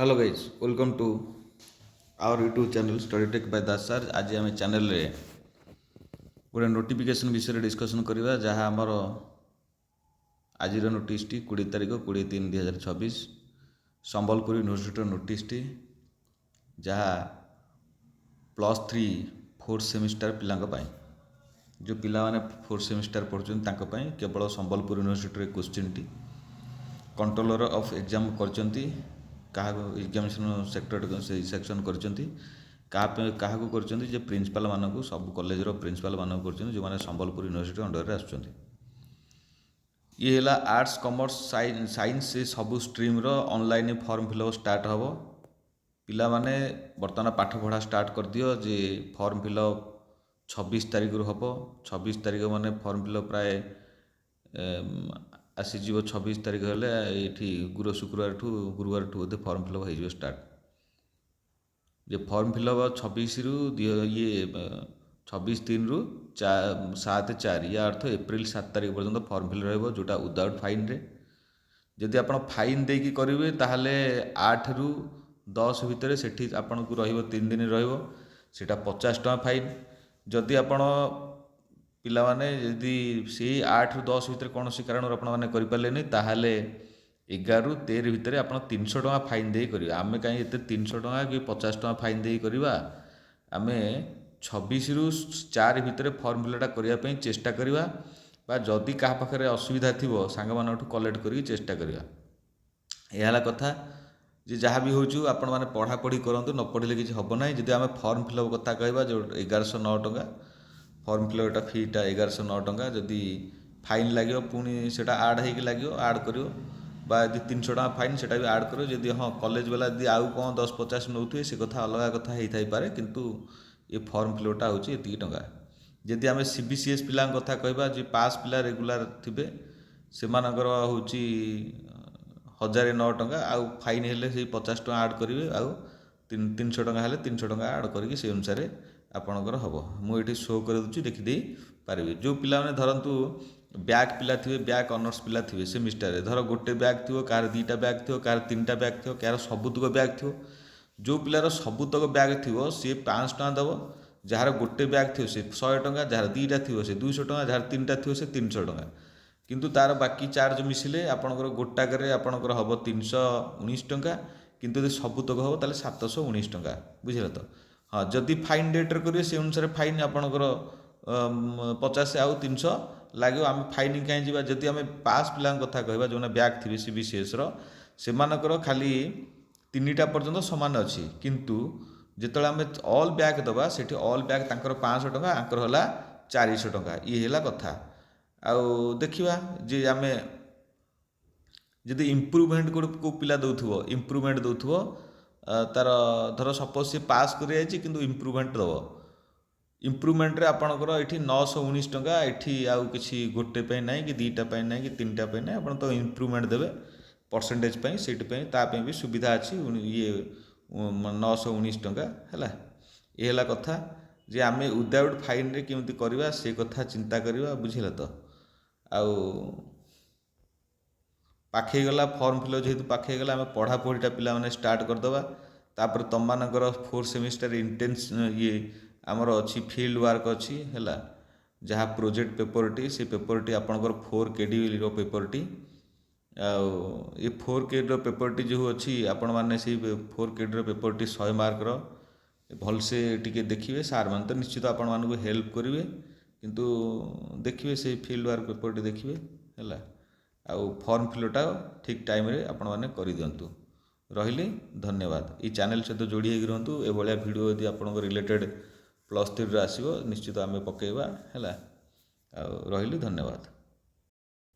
Hello guys welcome to our YouTube channel study tech by Das sir. आज आम channel रे गोटे नोटिफिकेशन विषय डिस्कसन करवा जहाँ आमर आज नोटिस टी 20 तारीख 20/3/2026 संबलपुर यूनिवर्सिटी नोटिस टी जहाँ +3 4th सेमिस्टर पिला जो पिला माने 4th सेमिस्टर पढ़ुं केवल संबलपुर यूनिवर्सिटी क्वेश्चन टी कंट्रोलर ऑफ एग्जाम करचंती क्या एग्जामिनेशन सेक्टर से सेक्शन करचंती क्या करचंती जे प्रिंसिपल मानक सब कॉलेज रो प्रिंसिपल मानक करचंती जो माने संबलपुर यूनिवर्सिटी अंडर रे आछुचंती। ये है आर्ट्स कॉमर्स साइंस से सब स्ट्रीम रो ऑनलाइन फॉर्म फिलअप स्टार्ट हम पिला माने बर्तमान पाठ पढ़ा स्टार्ट कर दियो जे फॉर्म फिलअप 26 तारीख रू हम 26 तारीख माने फॉर्म फिलअप प्राय आसीज 26 तारीख हेले ये गुरु शुक्रवार ठू गुरुवार ठू बोधे फॉर्म फिलअप हो स्टार्ट जे फॉर्म फिलअप 26 रु ये 26/3 रु 7/4 या अर्थ एप्रिल 7 तारीख पर्यंत फॉर्म फिलअप जोटा विदाउट फाइन रे जदि आप फाइन देकी करेंगे ताहले 8 रु 10 भितर सेठी आपन को रहिबो 3 दिन रहिबो सेटा 50 टका फाइन जदि आपण पिला माने यदि से 8 रु 10 भितर कौन सी कारण आपने करें ताहले 11 रु 13 भितर आप 300 टका फाइन दे करेंगे आम कहीं 300 टका कि 50 टका फाइन दे करवा आम 26 रु 4 भितर फॉर्म फिलअपटा करने चेष्टा करवा बा जदि क्या पाखे असुविधा थी सांग मानू कलेक्ट करके चेष्टा करवा यह कथा जे जहाँ भी हो आपण मैंने पढ़ापढ़ी करूँ न पढ़ले किसी हम ना जब आम फॉर्म फिलअप कथा कहवा जो 1109 टका फॉर्म फिलअपटा फीटा 1109 टका जदि फाइन लगे पुणी से आड हो लगे आड कर 300 टका फाइन से भी आड कर जदि हाँ कॉलेज वाला यदि आउ कौन 10-50 नौथे से कथा अलग कथा हो थाई पारे किंतु ये फॉर्म फिलअपटा हूँ ये टका जदि आम CBCS पिला कथा कहवा जे पास पिला रेगुलर थे से हूँ 1009 टका आउ फाइन हेले से 50 टका आड करेंगे आउ 300 टका हेले 300 टका आड करके से अनुसार आपणकर हम मुझे शो कर दूँ देखीदे पारे जो पिला माने धरतु बैक पिला थे बैक ऑनर्स पिला थे सेमिस्टर धर गोटे बैग थी कार 2टा बैग थी कार 3टा बैग थी कार सबुतक बैग थी जो पिलार सबुतक बैग थी सी 500 टका दब जार गोटे बैग थी से 100 टका जार 2टा थी से 200 टका जार 3टा थी से 300 टका किंतु तार बाकी चार्ज मिसिले आपणकर गोटाकर आपणकर हम 319 टका किंतु यदि सबुतक हम ताले 719 टका बुझे तो हाँ जदि फाइन डेट्रे करेंगे से अनुसार फाइन आपणकर 50 आउ 300 लगे आम फाइन कहीं जावा जदि आम पास पिला कथा कहवा जो बैग थे CBCS से खाली 3टा पर्यंत सामान अच्छी किंतु जिते आम ऑल बैग दबा से ऑल बैग तांकर 500 टका आंकर है 400 टका ये है कथा आउ देखा जे आम जदि इम्प्रुवमेंट को पिला दौथुव इम्प्रुवमेंट दौथुव तार धर सपोज सी पास कर इम्प्रुवमेंट दब इम्प्रुवमेंट रे आपणकर ये 919 टका ये आउ कि गोटे ना कि 2टा ना कि 3टा ना आप तो इम्प्रुवमेंट देवे परसेंटेज से भी सुविधा अच्छी ये 919 टका है ये है कथा जे आम विदाउट फाइन रे केमती करवा से कथा चिंता करवा बुझे तो आउ पाखे गला फॉर्म फिलअप जेहेतु पाखे गला आम पढ़ापढ़ीटा पिला माने स्टार्ट करदे तापर तुम मानकर 4th सेमिस्टर इंटेंस ये आमर अच्छी फील्ड वर्क अच्छी है जहाँ प्रोजेक्ट पेपरटी से पेपरटी आपणकर 4KD पेपरटी ये 4KD पेपरटी जो अच्छी आपण मैंने से 4KD पेपरटी 100 मार्क भलसे टिके देखिए सार मान तो निश्चित आपण मानक हेल्प करेंगे किंतु देखिए से फील्ड वर्क पेपरटी देखिए है आउ फॉर्म फिलअपटा ठीक टाइम रे आपण माने करि दियंतु रहिले धन्यवाद। ये चैनल सहित जोड़ी होगी रुहतु ए भलिया वीडियो यदि आपन रिलेटेड +3 आसो निश्चित आम पकेवा है रहिले धन्यवाद।